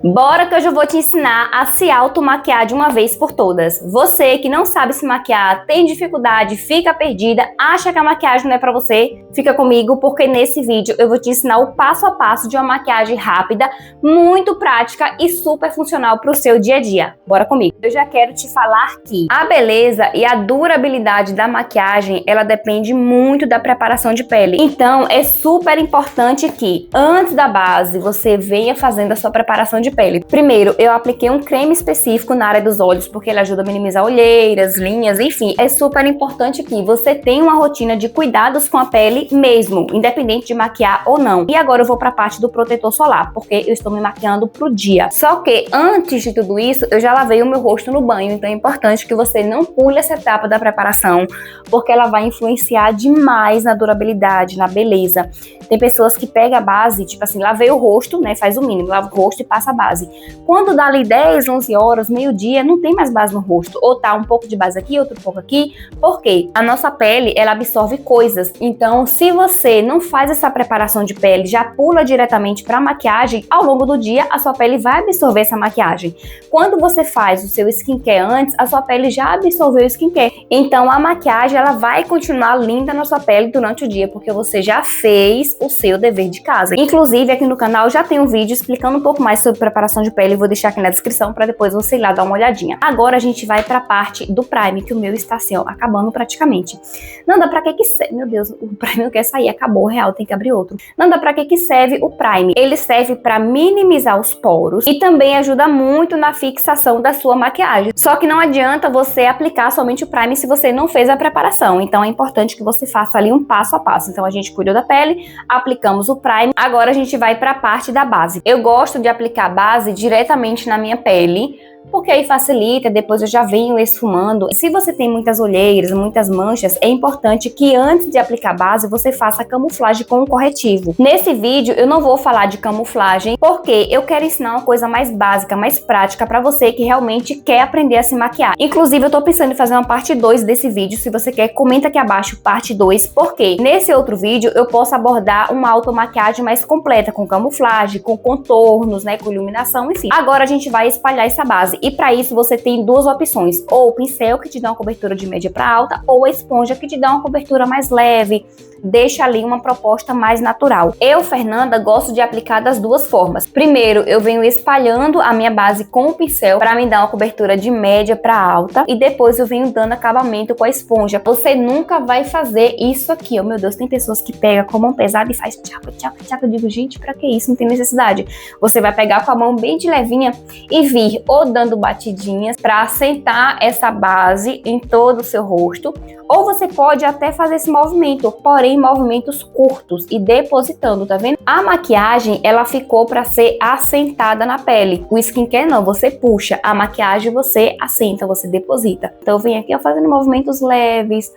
Bora que hoje eu vou te ensinar a se automaquiar de uma vez por todas. Você que não sabe se maquiar, tem dificuldade, fica perdida, acha que a maquiagem não é pra você, fica comigo porque nesse vídeo eu vou te ensinar o passo a passo de uma maquiagem rápida, muito prática e super funcional pro seu dia a dia. Bora comigo. Eu já quero te falar que a beleza e a durabilidade da maquiagem, ela depende muito da preparação de pele. Então é super importante que antes da base você venha fazendo a sua preparação de pele. Primeiro, eu apliquei um creme específico na área dos olhos, porque ele ajuda a minimizar olheiras, linhas, enfim. É super importante que você tenha uma rotina de cuidados com a pele mesmo, independente de maquiar ou não. E agora eu vou para a parte do protetor solar, porque eu estou me maquiando pro dia. Só que antes de tudo isso, eu já lavei o meu rosto no banho, então é importante que você não pule essa etapa da preparação, porque ela vai influenciar demais na durabilidade, na beleza. Tem pessoas que pegam a base, tipo assim, lavei o rosto, né, faz o mínimo, lava o rosto e passa a base. Quando dá ali 10, 11 horas, meio-dia, não tem mais base no rosto. Ou tá um pouco de base aqui, outro pouco aqui. Por quê? A nossa pele, ela absorve coisas. Então, se você não faz essa preparação de pele, já pula diretamente pra maquiagem, ao longo do dia, a sua pele vai absorver essa maquiagem. Quando você faz o seu skincare antes, a sua pele já absorveu o skincare. Então, a maquiagem, ela vai continuar linda na sua pele durante o dia, porque você já fez o seu dever de casa. Inclusive, aqui no canal já tem um vídeo explicando um pouco mais sobre preparação de pele, vou deixar aqui na descrição para depois você ir lá dar uma olhadinha. Agora a gente vai para a parte do prime, que o meu está assim, ó, acabando praticamente. Nanda, pra que serve? Meu Deus, o prime não quer sair, acabou, real, tem que abrir outro. Nanda, pra que serve o prime? Ele serve para minimizar os poros e também ajuda muito na fixação da sua maquiagem. Só que não adianta você aplicar somente o prime se você não fez a preparação. Então é importante que você faça ali um passo a passo. Então a gente cuidou da pele, aplicamos o prime, agora a gente vai para a parte da base. Eu gosto de aplicar a base diretamente na minha pele, porque aí facilita, depois eu já venho esfumando. Se você tem muitas olheiras, muitas manchas, é importante que antes de aplicar a base, você faça a camuflagem com um corretivo. Nesse vídeo eu não vou falar de camuflagem, porque eu quero ensinar uma coisa mais básica, mais prática pra você que realmente quer aprender a se maquiar. Inclusive eu tô pensando em fazer uma parte 2 desse vídeo, se você quer, comenta aqui abaixo parte 2, porque nesse outro vídeo eu posso abordar uma automaquiagem mais completa, com camuflagem, com contornos, né, com iluminação, enfim. Agora a gente vai espalhar essa base. E para isso você tem duas opções, ou o pincel que te dá uma cobertura de média para alta, ou a esponja que te dá uma cobertura mais leve, deixa ali uma proposta mais natural. Eu, Fernanda, gosto de aplicar das duas formas. Primeiro, eu venho espalhando a minha base com o pincel para me dar uma cobertura de média para alta, e depois eu venho dando acabamento com a esponja. Você nunca vai fazer isso aqui, oh meu Deus, tem pessoas que pegam com a mão pesada e faz tchaca, tchaca, tchaca. Eu digo, gente, pra que isso? Não tem necessidade. Você vai pegar com a mão bem de levinha e vir ou dando batidinhas para assentar essa base em todo o seu rosto, ou você pode até fazer esse movimento, porém movimentos curtos e depositando, tá vendo? A maquiagem, ela ficou para ser assentada na pele. O skincare não, você puxa. A maquiagem você assenta, você deposita. Então eu venho aqui ó, fazendo movimentos leves,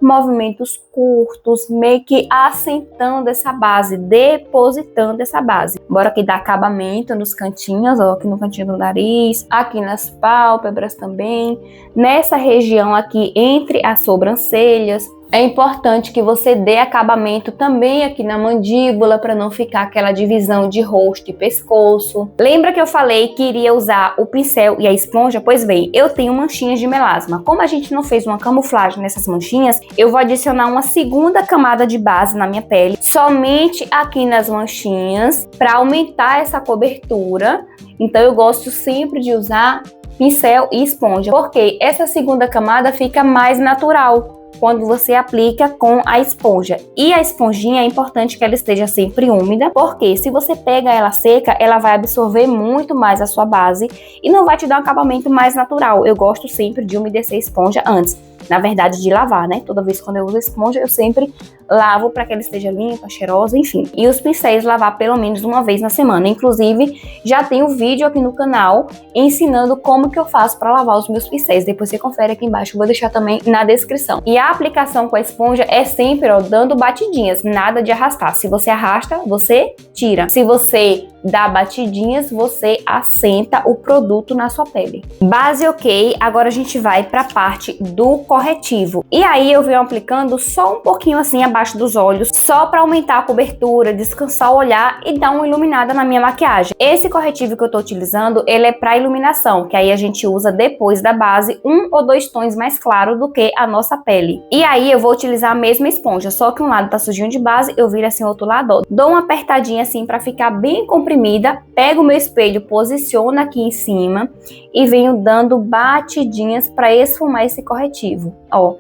movimentos curtos, meio que assentando essa base, depositando essa base. Bora aqui dar acabamento nos cantinhos, ó, aqui no cantinho do nariz, aqui nas pálpebras também, nessa região aqui entre as sobrancelhas. É importante que você dê acabamento também aqui na mandíbula para não ficar aquela divisão de rosto e pescoço. Lembra que eu falei que iria usar o pincel e a esponja? Pois bem, eu tenho manchinhas de melasma. Como a gente não fez uma camuflagem nessas manchinhas, eu vou adicionar uma segunda camada de base na minha pele, somente aqui nas manchinhas, para aumentar essa cobertura. Então eu gosto sempre de usar pincel e esponja, porque essa segunda camada fica mais natural quando você aplica com a esponja. E a esponjinha é importante que ela esteja sempre úmida, porque se você pega ela seca, ela vai absorver muito mais a sua base e não vai te dar um acabamento mais natural. Eu gosto sempre de umedecer a esponja antes, na verdade de lavar, né? Toda vez quando eu uso a esponja, eu sempre lavo para que ela esteja limpa, cheirosa, enfim. E os pincéis lavar pelo menos uma vez na semana. Inclusive, já tem um vídeo aqui no canal ensinando como que eu faço para lavar os meus pincéis. Depois você confere aqui embaixo, eu vou deixar também na descrição. E a aplicação com a esponja é sempre, ó, dando batidinhas, nada de arrastar. Se você arrasta, você tira. Se você dá batidinhas, você assenta o produto na sua pele. Base ok, agora a gente vai para a parte do corretivo. E aí eu venho aplicando só um pouquinho assim abaixo dos olhos, só para aumentar a cobertura, descansar o olhar e dar uma iluminada na minha maquiagem. Esse corretivo que eu tô utilizando, ele é para iluminação, que aí a gente usa depois da base 1 ou 2 tons mais claro do que a nossa pele. E aí eu vou utilizar a mesma esponja, só que um lado tá sujinho de base, eu viro assim o outro lado, ó. Dou uma apertadinha assim para ficar bem comprimida, pego o meu espelho, posiciono aqui em cima e venho dando batidinhas para esfumar esse corretivo, ó.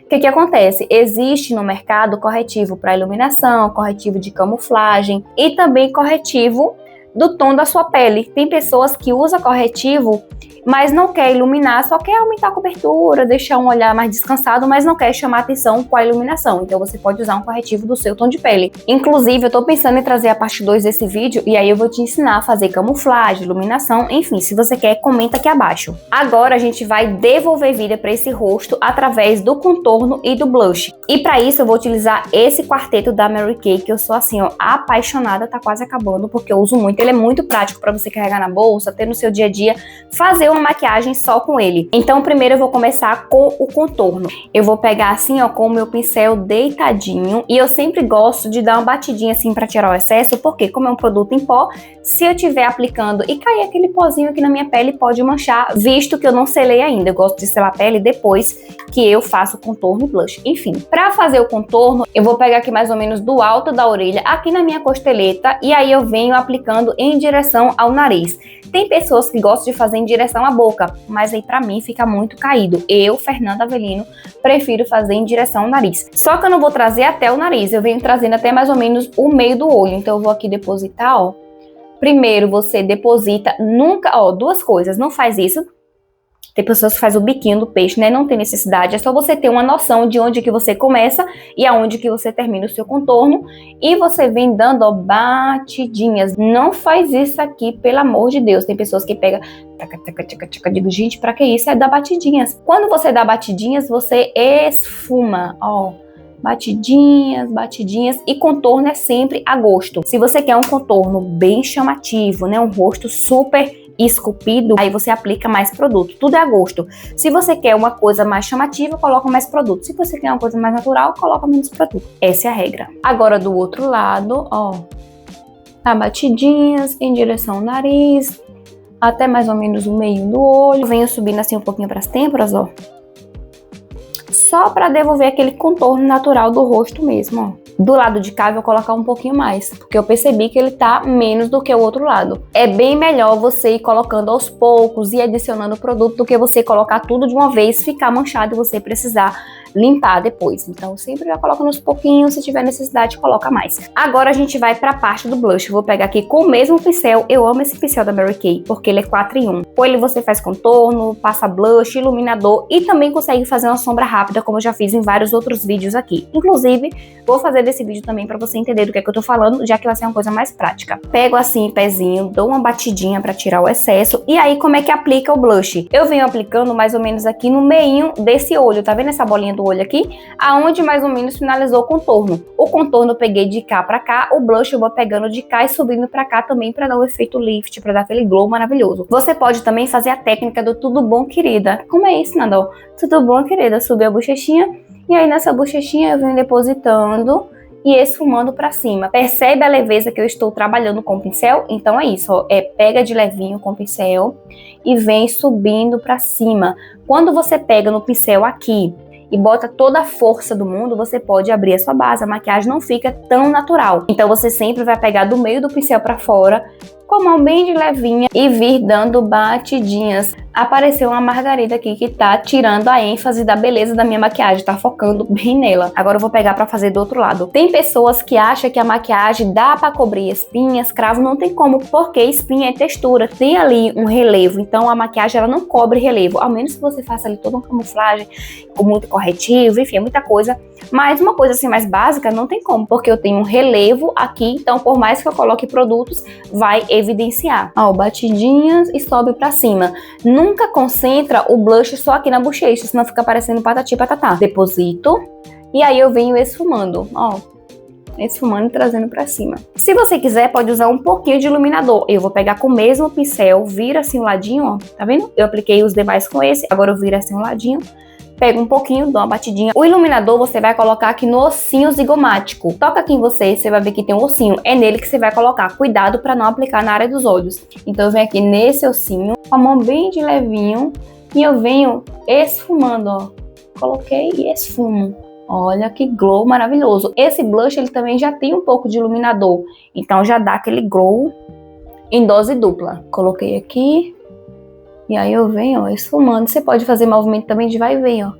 O que acontece? Existe no mercado corretivo para iluminação, corretivo de camuflagem e também corretivo do tom da sua pele. Tem pessoas que usam corretivo, mas não quer iluminar, só quer aumentar a cobertura, deixar um olhar mais descansado, mas não quer chamar atenção com a iluminação. Então você pode usar um corretivo do seu tom de pele. Inclusive, eu tô pensando em trazer a parte 2 desse vídeo e aí eu vou te ensinar a fazer camuflagem, iluminação, enfim, se você quer, comenta aqui abaixo. Agora a gente vai devolver vida para esse rosto através do contorno e do blush. E para isso eu vou utilizar esse quarteto da Mary Kay, que eu sou assim, ó, apaixonada, tá quase acabando, porque eu uso muito. Ele é muito prático para você carregar na bolsa, ter no seu dia a dia, fazer uma maquiagem só com ele. Então primeiro eu vou começar com o contorno. Eu vou pegar assim, ó, com o meu pincel deitadinho, e eu sempre gosto de dar uma batidinha assim para tirar o excesso, porque como é um produto em pó, se eu estiver aplicando e cair aquele pozinho aqui na minha pele, pode manchar, visto que eu não selei ainda. Eu gosto de selar a pele depois que eu faço o contorno e blush. Enfim, para fazer o contorno, eu vou pegar aqui mais ou menos do alto da orelha, aqui na minha costeleta, e aí eu venho aplicando em direção ao nariz. Tem pessoas que gostam de fazer em direção à boca, mas aí pra mim fica muito caído. Eu, Fernanda Avelino, prefiro fazer em direção ao nariz. Só que eu não vou trazer até o nariz, eu venho trazendo até mais ou menos o meio do olho. Então eu vou aqui depositar, ó. Primeiro você deposita, nunca, ó, duas coisas, não faz isso. Tem pessoas que fazem o biquinho do peixe, né? Não tem necessidade, é só você ter uma noção de onde que você começa e aonde que você termina o seu contorno. E você vem dando, ó, batidinhas. Não faz isso aqui, pelo amor de Deus. Tem pessoas que pegam... Digo, gente, pra que isso? É dar batidinhas. Quando você dá batidinhas, você esfuma, ó. Batidinhas, batidinhas, e contorno é sempre a gosto. Se você quer um contorno bem chamativo, né? Um rosto super esculpido, aí você aplica mais produto. Tudo é a gosto. Se você quer uma coisa mais chamativa, coloca mais produto. Se você quer uma coisa mais natural, coloca menos produto. Essa é a regra. Agora do outro lado, ó, tá batidinhas em direção ao nariz, até mais ou menos o meio do olho. Venho subindo assim um pouquinho para as têmporas, ó. Só para devolver aquele contorno natural do rosto mesmo, ó. Do lado de cá eu vou colocar um pouquinho mais, porque eu percebi que ele tá menos do que o outro lado. É bem melhor você ir colocando aos poucos e adicionando o produto do que você colocar tudo de uma vez, ficar manchado e você precisar limpar depois. Então sempre já coloca nos pouquinhos, se tiver necessidade coloca mais. Agora a gente vai para a parte do blush. Eu vou pegar aqui com o mesmo pincel. Eu amo esse pincel da Mary Kay, porque ele é 4 em 1. Com ele você faz contorno, passa blush, iluminador e também consegue fazer uma sombra rápida, como eu já fiz em vários outros vídeos aqui. Inclusive, vou fazer desse vídeo também para você entender do que é que eu tô falando, já que vai ser uma coisa mais prática. Pego assim o pezinho, dou uma batidinha para tirar o excesso. E aí como é que aplica o blush? Eu venho aplicando mais ou menos aqui no meinho desse olho. Tá vendo essa bolinha do olho aqui? Aonde mais ou menos finalizou o contorno. O contorno eu peguei de cá pra cá, o blush eu vou pegando de cá e subindo pra cá também pra dar o efeito lift, pra dar aquele glow maravilhoso. Você pode também fazer a técnica do tudo bom, querida. Como é isso, Nandô? Tudo bom, querida? Subir a bochechinha e aí nessa bochechinha eu venho depositando e esfumando pra cima. Percebe a leveza que eu estou trabalhando com o pincel? Então é isso, ó, pega de levinho com o pincel e vem subindo pra cima. Quando você pega no pincel aqui e bota toda a força do mundo, você pode abrir a sua base, a maquiagem não fica tão natural. Então você sempre vai pegar do meio do pincel pra fora, com a mão bem de levinha e vir dando batidinhas. Apareceu uma margarida aqui que tá tirando a ênfase da beleza da minha maquiagem, tá focando bem nela. Agora eu vou pegar pra fazer do outro lado. Tem pessoas que acham que a maquiagem dá pra cobrir espinhas, cravo, não tem como, porque espinha é textura, tem ali um relevo, então a maquiagem ela não cobre relevo, ao menos que você faça ali toda uma camuflagem com muito corretivo, enfim, é muita coisa. Mas uma coisa assim mais básica não tem como, porque eu tenho um relevo aqui, então por mais que eu coloque produtos, vai evidenciar. Ó, batidinhas e sobe pra cima. Nunca concentra o blush só aqui na bochecha, senão fica parecendo patati patatá. Deposito e aí eu venho esfumando, ó. Esfumando e trazendo pra cima. Se você quiser, pode usar um pouquinho de iluminador. Eu vou pegar com o mesmo pincel, vira assim o ladinho, ó. Tá vendo? Eu apliquei os demais com esse, agora eu viro assim o ladinho. pega um pouquinho, dá uma batidinha. O iluminador você vai colocar aqui no ossinho zigomático. Toca aqui em você, você vai ver que tem um ossinho. É nele que você vai colocar. Cuidado para não aplicar na área dos olhos. Então eu venho aqui nesse ossinho, com a mão bem de levinho, e eu venho esfumando, ó. Coloquei e esfumo. Olha que glow maravilhoso. Esse blush ele também já tem um pouco de iluminador, então já dá aquele glow em dose dupla. Coloquei aqui e aí eu venho, ó, esfumando. Você pode fazer movimento também de vai e vem, ó.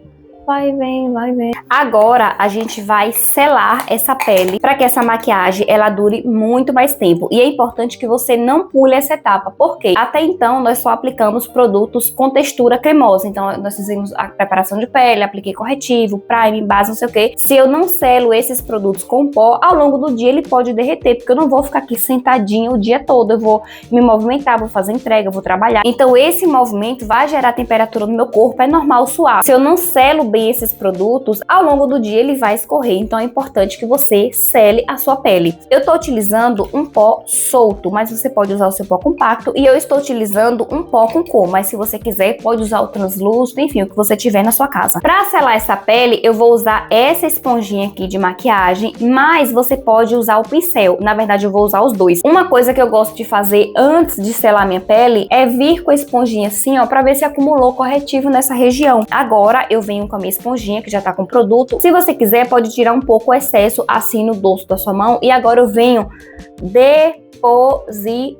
Vai, vem, vai, vem. Agora a gente vai selar essa pele para que essa maquiagem ela dure muito mais tempo. E é importante que você não pule essa etapa, porque até então nós só aplicamos produtos com textura cremosa. Então nós fizemos a preparação de pele, apliquei corretivo, primer, base, não sei o que. Se eu não selo esses produtos com pó, ao longo do dia ele pode derreter, porque eu não vou ficar aqui sentadinha o dia todo. Eu vou me movimentar, vou fazer entrega, vou trabalhar. Então esse movimento vai gerar temperatura no meu corpo, é normal suar. Se eu não selo bem esses produtos, ao longo do dia ele vai escorrer, então é importante que você sele a sua pele. Eu tô utilizando um pó solto, mas você pode usar o seu pó compacto, e eu estou utilizando um pó com cor, mas se você quiser pode usar o translúcido, enfim, o que você tiver na sua casa. Para selar essa pele, eu vou usar essa esponjinha aqui de maquiagem, mas você pode usar o pincel. Na verdade eu vou usar os dois. Uma coisa que eu gosto de fazer antes de selar minha pele é vir com a esponjinha assim, ó, para ver se acumulou corretivo nessa região. Agora eu venho com a minha esponjinha que já tá com produto. Se você quiser pode tirar um pouco o excesso assim no dorso da sua mão, e agora eu venho depositando,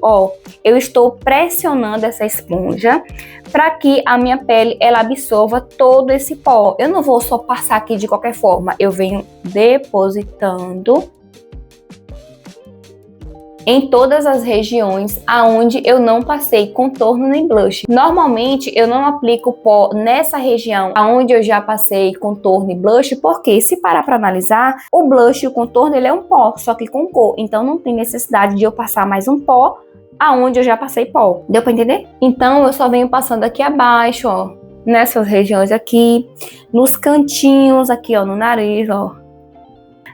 ó, eu estou pressionando essa esponja para que a minha pele ela absorva todo esse pó. Eu não vou só passar aqui de qualquer forma, eu venho depositando em todas as regiões aonde eu não passei contorno nem blush. Normalmente eu não aplico pó nessa região aonde eu já passei contorno e blush, porque se parar para analisar, o blush e o contorno ele é um pó, só que com cor, então não tem necessidade de eu passar mais um pó aonde eu já passei pó. Deu para entender? Então eu só venho passando aqui abaixo, ó, nessas regiões aqui, nos cantinhos aqui, ó, no nariz, ó.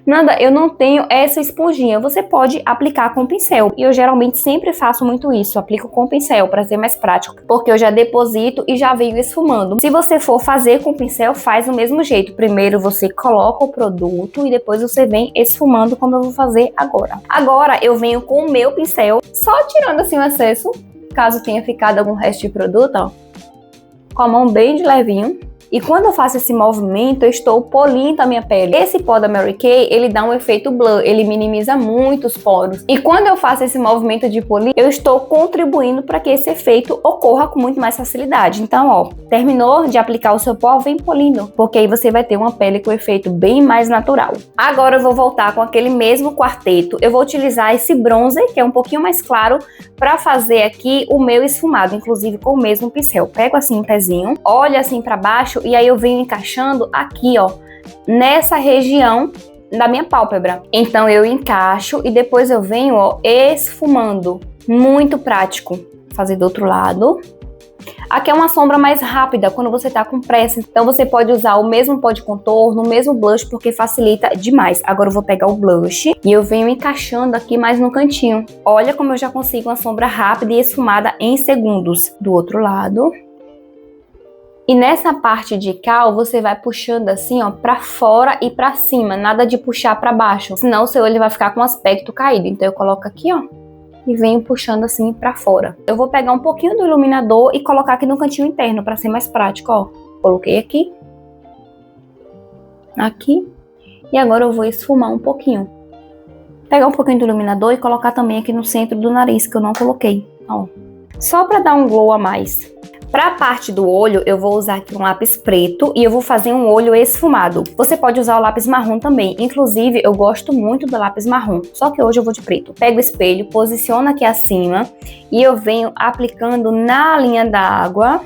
Nada, eu não tenho essa esponjinha, você pode aplicar com pincel. E eu geralmente sempre faço muito isso, aplico com pincel para ser mais prático, porque eu já deposito e já venho esfumando. Se você for fazer com pincel, faz do mesmo jeito. Primeiro você coloca o produto e depois você vem esfumando, como eu vou fazer agora. Agora eu venho com o meu pincel, só tirando assim o excesso, caso tenha ficado algum resto de produto, ó, com a mão bem de levinho. E quando eu faço esse movimento, eu estou polindo a minha pele. Esse pó da Mary Kay, ele dá um efeito blur, ele minimiza muito os poros. E quando eu faço esse movimento de polir, eu estou contribuindo para que esse efeito ocorra com muito mais facilidade. Então, ó, terminou de aplicar o seu pó, vem polindo, porque aí você vai ter uma pele com efeito bem mais natural. Agora eu vou voltar com aquele mesmo quarteto. Eu vou utilizar esse bronzer, que é um pouquinho mais claro, para fazer aqui o meu esfumado, inclusive com o mesmo pincel. Pego assim um pezinho, olho assim para baixo, e aí eu venho encaixando aqui, ó, nessa região da minha pálpebra. Então eu encaixo e depois eu venho, ó, esfumando. Muito prático. Fazer do outro lado. Aqui é uma sombra mais rápida quando você tá com pressa, então você pode usar o mesmo pó de contorno, o mesmo blush, porque facilita demais. Agora eu vou pegar o blush e eu venho encaixando aqui mais no cantinho. Olha como eu já consigo uma sombra rápida e esfumada em segundos. Do outro lado. E nessa parte de cal, você vai puxando assim, ó, pra fora e pra cima, nada de puxar pra baixo, senão o seu olho vai ficar com aspecto caído. Então eu coloco aqui, ó, e venho puxando assim pra fora. Eu vou pegar um pouquinho do iluminador e colocar aqui no cantinho interno, pra ser mais prático, ó. Coloquei aqui. Aqui. E agora eu vou esfumar um pouquinho. Pegar um pouquinho do iluminador e colocar também aqui no centro do nariz, que eu não coloquei, ó. Só pra dar um glow a mais. Para a parte do olho, eu vou usar aqui um lápis preto e eu vou fazer um olho esfumado. Você pode usar o lápis marrom também. Inclusive, eu gosto muito do lápis marrom, só que hoje eu vou de preto. Pego o espelho, posiciono aqui acima e eu venho aplicando na linha d'água.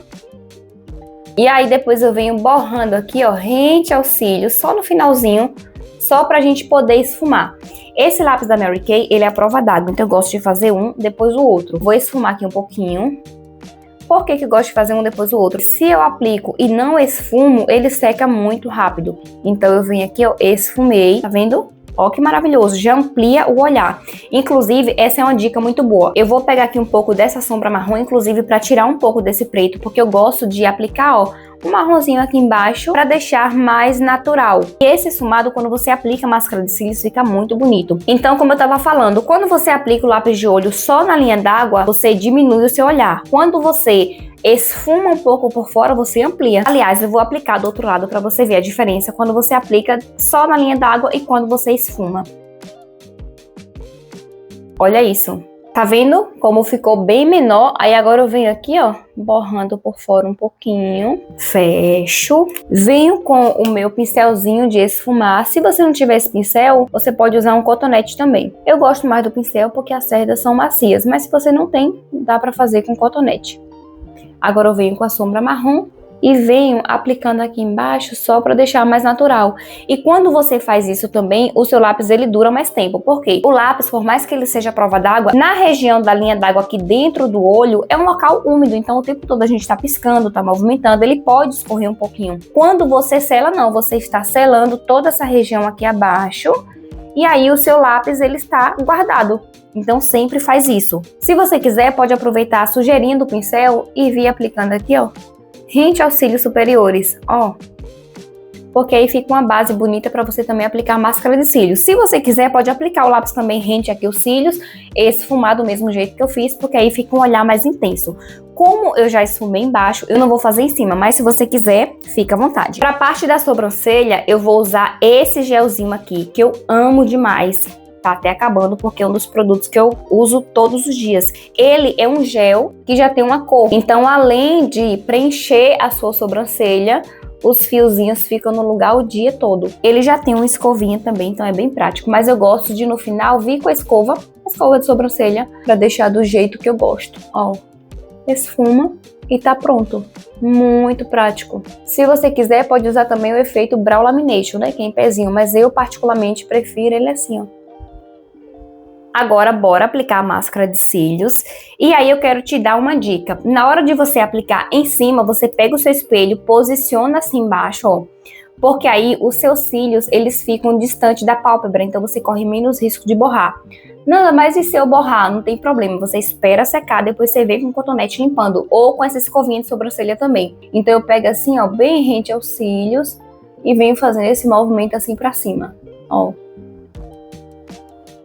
E aí depois eu venho borrando aqui, ó, rente ao cílio, só no finalzinho, só pra gente poder esfumar. Esse lápis da Mary Kay, ele é à prova d'água, então eu gosto de fazer um, depois o outro. Vou esfumar aqui um pouquinho. Por que eu gosto de fazer um depois do outro? Se eu aplico e não esfumo, ele seca muito rápido. Então eu venho aqui, ó, esfumei, tá vendo? Ó que maravilhoso, já amplia o olhar. Inclusive, essa é uma dica muito boa. Eu vou pegar aqui um pouco dessa sombra marrom, inclusive para tirar um pouco desse preto, porque eu gosto de aplicar, ó, um marronzinho aqui embaixo para deixar mais natural. E esse esfumado, quando você aplica a máscara de cílios, fica muito bonito. Então, como eu tava falando, quando você aplica o lápis de olho só na linha d'água, você diminui o seu olhar. Quando você esfuma um pouco por fora, você amplia. Aliás, eu vou aplicar do outro lado para você ver a diferença quando você aplica só na linha d'água e quando você esfuma. Olha isso. Tá vendo como ficou bem menor? Aí agora eu venho aqui, ó, borrando por fora um pouquinho. Fecho. Venho com o meu pincelzinho de esfumar. Se você não tiver esse pincel, você pode usar um cotonete também. Eu gosto mais do pincel porque as cerdas são macias, mas se você não tem, dá pra fazer com cotonete. Agora eu venho com a sombra marrom e venho aplicando aqui embaixo só para deixar mais natural. E quando você faz isso também, o seu lápis ele dura mais tempo. Por quê? O lápis, por mais que ele seja à prova d'água, na região da linha d'água aqui dentro do olho, é um local úmido. Então o tempo todo a gente está piscando, está movimentando, ele pode escorrer um pouquinho. Quando você sela, não. Você está selando toda essa região aqui abaixo. E aí o seu lápis ele está guardado. Então sempre faz isso. Se você quiser, pode aproveitar a sujeirinha do pincel e vir aplicando aqui, ó, rente aos cílios superiores, ó. Porque aí fica uma base bonita para você também aplicar a máscara de cílios. Se você quiser, pode aplicar o lápis também rente aqui aos cílios, esfumar do mesmo jeito que eu fiz, porque aí fica um olhar mais intenso. Como eu já esfumei embaixo, eu não vou fazer em cima, mas se você quiser, fica à vontade. Para a parte da sobrancelha, eu vou usar esse gelzinho aqui, que eu amo demais. Tá até acabando porque é um dos produtos que eu uso todos os dias. Ele é um gel que já tem uma cor. Então, além de preencher a sua sobrancelha, os fiozinhos ficam no lugar o dia todo. Ele já tem uma escovinha também, então é bem prático. Mas eu gosto de, no final, vir com a escova de sobrancelha pra deixar do jeito que eu gosto. Ó, esfuma e tá pronto. Muito prático. Se você quiser, pode usar também o efeito Brow Lamination, né? Que é em pezinho, mas eu particularmente prefiro ele assim, ó. Agora, bora aplicar a máscara de cílios. E aí eu quero te dar uma dica. Na hora de você aplicar em cima, você pega o seu espelho, posiciona assim embaixo, ó. Porque aí os seus cílios, eles ficam distante da pálpebra, então você corre menos risco de borrar. Não, mas e se eu borrar? Não tem problema, você espera secar, depois você vem com o cotonete limpando. Ou com essa escovinha de sobrancelha também. Então eu pego assim, ó, bem rente aos cílios e venho fazendo esse movimento assim pra cima, ó.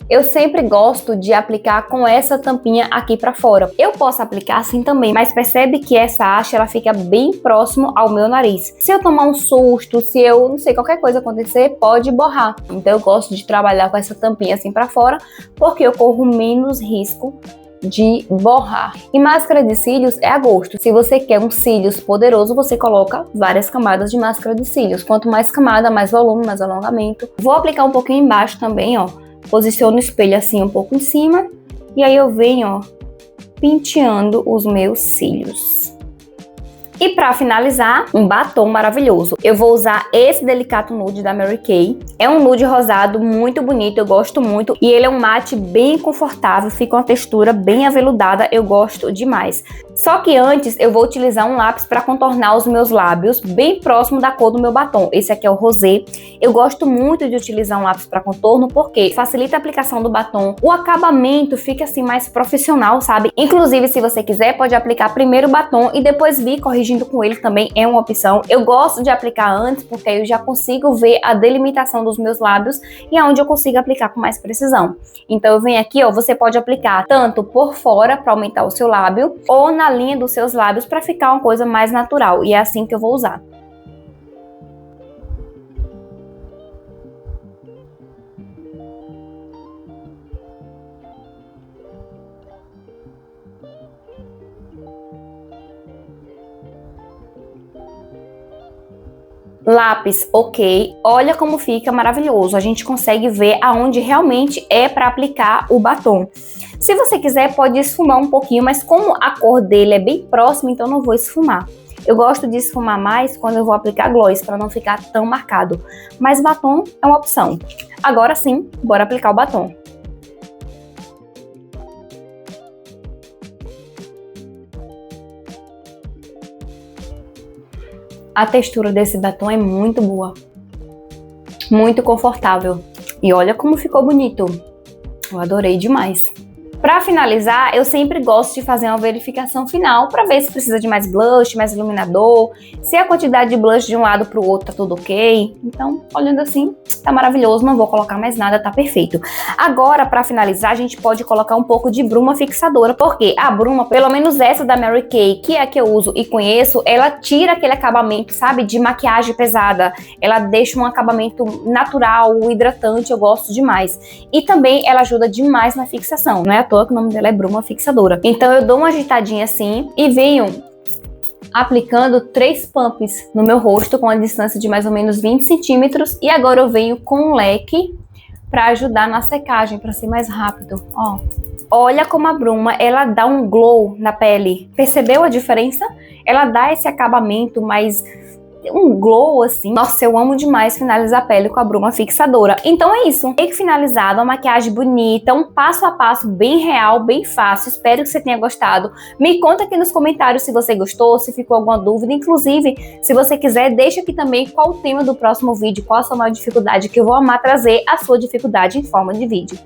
Eu sempre gosto de aplicar com essa tampinha aqui pra fora. Eu posso aplicar assim também, mas percebe que essa haste ela fica bem próximo ao meu nariz. Se eu tomar um susto, se eu, não sei, qualquer coisa acontecer, pode borrar. Então eu gosto de trabalhar com essa tampinha assim pra fora, porque eu corro menos risco de borrar. E máscara de cílios é a gosto. Se você quer um cílios poderoso, você coloca várias camadas de máscara de cílios. Quanto mais camada, mais volume, mais alongamento. Vou aplicar um pouquinho embaixo também, ó. Posiciono o espelho assim um pouco em cima e aí eu venho, ó, penteando os meus cílios. E para finalizar, um batom maravilhoso. Eu vou usar esse Delicato Nude da Mary Kay. É um nude rosado muito bonito, eu gosto muito. E ele é um mate bem confortável, fica uma textura bem aveludada, eu gosto demais. Só que antes eu vou utilizar um lápis para contornar os meus lábios bem próximo da cor do meu batom. Esse aqui é o rosé. Eu gosto muito de utilizar um lápis para contorno porque facilita a aplicação do batom. O acabamento fica assim mais profissional, sabe? Inclusive, se você quiser, pode aplicar primeiro o batom e depois vir corrigindo com ele, também é uma opção. Eu gosto de aplicar antes porque aí eu já consigo ver a delimitação dos meus lábios e aonde eu consigo aplicar com mais precisão. Então eu venho aqui, ó, você pode aplicar tanto por fora para aumentar o seu lábio ou na linha dos seus lábios para ficar uma coisa mais natural, e é assim que eu vou usar. Lápis, ok. Olha como fica maravilhoso. A gente consegue ver aonde realmente é para aplicar o batom. Se você quiser, pode esfumar um pouquinho, mas como a cor dele é bem próxima, então não vou esfumar. Eu gosto de esfumar mais quando eu vou aplicar gloss, para não ficar tão marcado. Mas batom é uma opção. Agora sim, bora aplicar o batom. A textura desse batom é muito boa, muito confortável. E olha como ficou bonito. Eu adorei demais. Pra finalizar, eu sempre gosto de fazer uma verificação final pra ver se precisa de mais blush, mais iluminador, se a quantidade de blush de um lado pro outro tá tudo ok. Então, olhando assim, tá maravilhoso, não vou colocar mais nada, tá perfeito. Agora, pra finalizar, a gente pode colocar um pouco de bruma fixadora, porque a bruma, pelo menos essa da Mary Kay, que é a que eu uso e conheço, ela tira aquele acabamento, sabe, de maquiagem pesada. Ela deixa um acabamento natural, hidratante, eu gosto demais. E também ela ajuda demais na fixação, não é à toa que o nome dela é bruma fixadora. Então eu dou uma agitadinha assim e venho aplicando 3 pumps no meu rosto com a distância de mais ou menos 20 centímetros. E agora eu venho com um leque para ajudar na secagem, para ser mais rápido. Ó, olha como a bruma, ela dá um glow na pele. Percebeu a diferença? Ela dá esse acabamento mais... um glow assim. Nossa, eu amo demais finalizar a pele com a bruma fixadora. Então é isso. Make finalizado, uma maquiagem bonita, um passo a passo bem real, bem fácil. Espero que você tenha gostado. Me conta aqui nos comentários se você gostou, se ficou alguma dúvida. Inclusive, se você quiser, deixa aqui também qual o tema do próximo vídeo, qual a sua maior dificuldade, que eu vou amar trazer a sua dificuldade em forma de vídeo.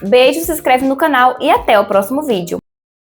Beijo, se inscreve no canal e até o próximo vídeo.